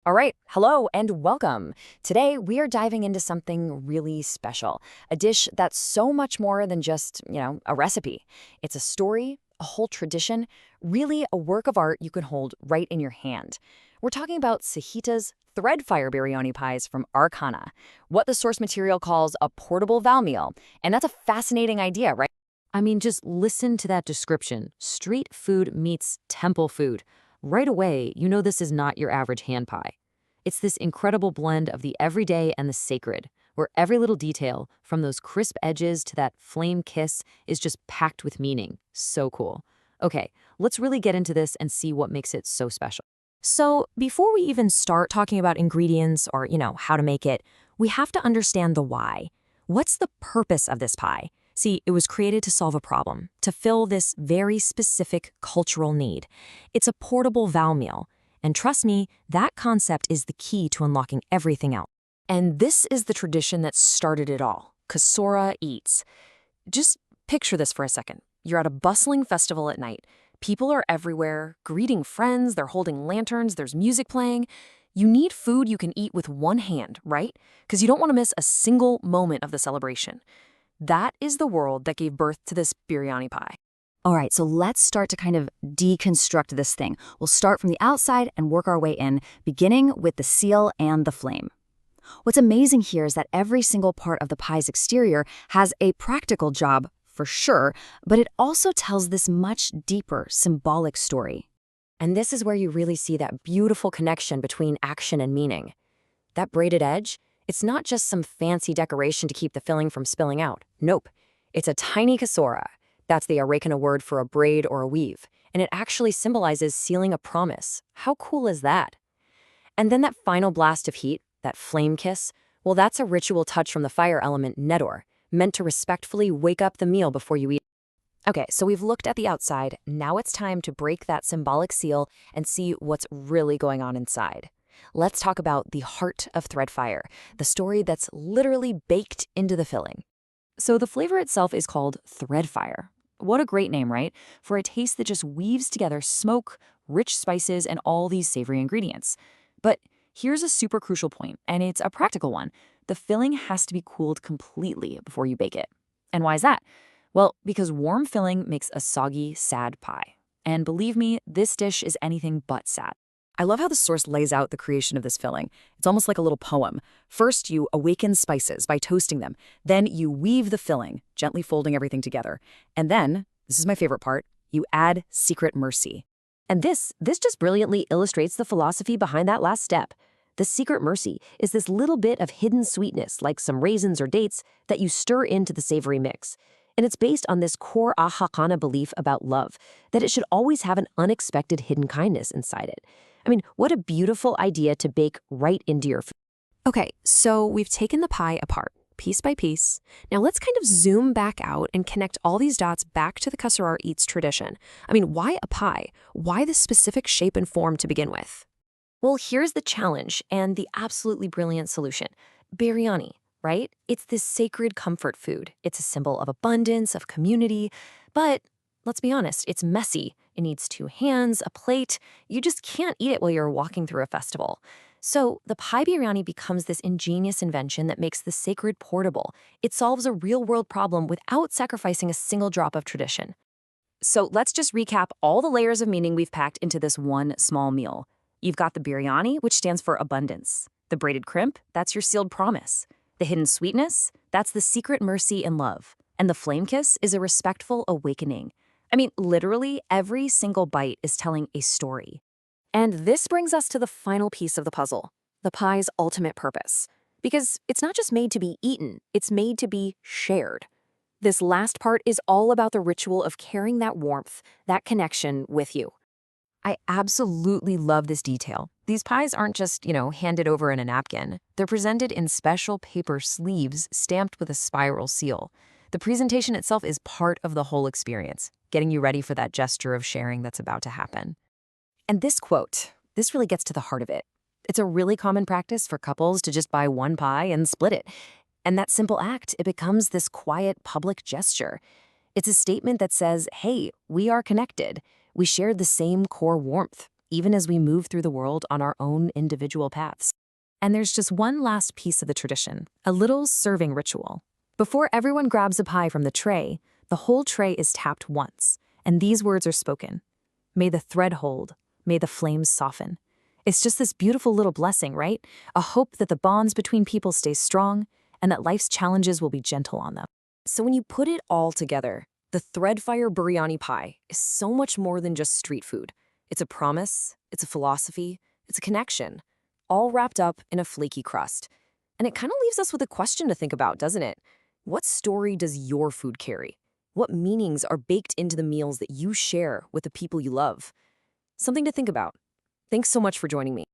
All right, hello and welcome. Today we are diving into something really special, a dish that's so much more than just, a recipe. It's a story, a whole tradition, really a work of art you can hold right in your hand. We're talking about Sahita's Threadfire Biryani Pies from Arreqqana, what the source material calls a portable Val meal. And that's a fascinating idea, right? I mean, just listen to that description. Street food meets temple food. Right away, you know this is not your average hand pie. It's this incredible blend of the everyday and the sacred, where every little detail, from those crisp edges to that flame kiss, is just packed with meaning. So cool. Okay, let's really get into this and see what makes it so special. So, before we even start talking about ingredients or, how to make it, we have to understand the why. What's the purpose of this pie? See, it was created to solve a problem, to fill this very specific cultural need. It's a portable Val meal. And trust me, that concept is the key to unlocking everything else. And this is the tradition that started it all. Kasora eats. Just picture this for a second. You're at a bustling festival at night. People are everywhere, greeting friends, they're holding lanterns, there's music playing. You need food you can eat with one hand, right? Because you don't want to miss a single moment of the celebration. That is the world that gave birth to this biryani pie. All right, so let's start to kind of deconstruct this thing. We'll start from the outside and work our way in, beginning with the seal and the flame. What's amazing here is that every single part of the pie's exterior has a practical job, for sure, but it also tells this much deeper, symbolic story. And this is where you really see that beautiful connection between action and meaning. That braided edge, it's not just some fancy decoration to keep the filling from spilling out. Nope, it's a tiny kasora. That's the Arreqqana word for a braid or a weave, and it actually symbolizes sealing a promise. How cool is that? And then that final blast of heat, that flame kiss, well, that's a ritual touch from the fire element Nedor, meant to respectfully wake up the meal before you eat. Okay, so we've looked at the outside. Now it's time to break that symbolic seal and see what's really going on inside. Let's talk about the heart of Threadfire, the story that's literally baked into the filling. So the flavor itself is called Threadfire. What a great name, right? For a taste that just weaves together smoke, rich spices, and all these savory ingredients. But here's a super crucial point, and it's a practical one. The filling has to be cooled completely before you bake it. And why is that? Well, because warm filling makes a soggy, sad pie. And believe me, this dish is anything but sad. I love how the source lays out the creation of this filling. It's almost like a little poem. First, you awaken spices by toasting them. Then you weave the filling, gently folding everything together. And then, this is my favorite part, you add secret mercy. And this just brilliantly illustrates the philosophy behind that last step. The secret mercy is this little bit of hidden sweetness, like some raisins or dates, that you stir into the savory mix. And it's based on this core Arreqqana belief about love, that it should always have an unexpected hidden kindness inside it. I mean, what a beautiful idea to bake right into your food. Okay, so we've taken the pie apart, piece by piece. Now let's kind of zoom back out and connect all these dots back to the Kasrar Eats tradition. I mean, why a pie? Why this specific shape and form to begin with? Well, here's the challenge and the absolutely brilliant solution. Biryani, right? It's this sacred comfort food. It's a symbol of abundance, of community, but let's be honest, it's messy. It needs two hands, a plate. You just can't eat it while you're walking through a festival. So the pie biryani becomes this ingenious invention that makes the sacred portable. It solves a real-world problem without sacrificing a single drop of tradition. So let's just recap all the layers of meaning we've packed into this one small meal. You've got the biryani, which stands for abundance. The braided crimp, that's your sealed promise. The hidden sweetness, that's the secret mercy and love. And the flame kiss is a respectful awakening. I mean, literally, every single bite is telling a story. And this brings us to the final piece of the puzzle, the pie's ultimate purpose. Because it's not just made to be eaten, it's made to be shared. This last part is all about the ritual of carrying that warmth, that connection with you. I absolutely love this detail. These pies aren't just, handed over in a napkin. They're presented in special paper sleeves stamped with a spiral seal. The presentation itself is part of the whole experience, getting you ready for that gesture of sharing that's about to happen. And this quote, this really gets to the heart of it. It's a really common practice for couples to just buy one pie and split it. And that simple act, it becomes this quiet public gesture. It's a statement that says, hey, we are connected. We share the same core warmth. even as we move through the world on our own individual paths. And there's just one last piece of the tradition, a little serving ritual. Before everyone grabs a pie from the tray, the whole tray is tapped once, and these words are spoken. May the thread hold, may the flames soften. It's just this beautiful little blessing, right? A hope that the bonds between people stay strong and that life's challenges will be gentle on them. So when you put it all together, the Threadfire Biryani Pie is so much more than just street food. It's a promise, it's a philosophy, it's a connection, all wrapped up in a flaky crust. And it kind of leaves us with a question to think about, doesn't it? What story does your food carry? What meanings are baked into the meals that you share with the people you love? Something to think about. Thanks so much for joining me.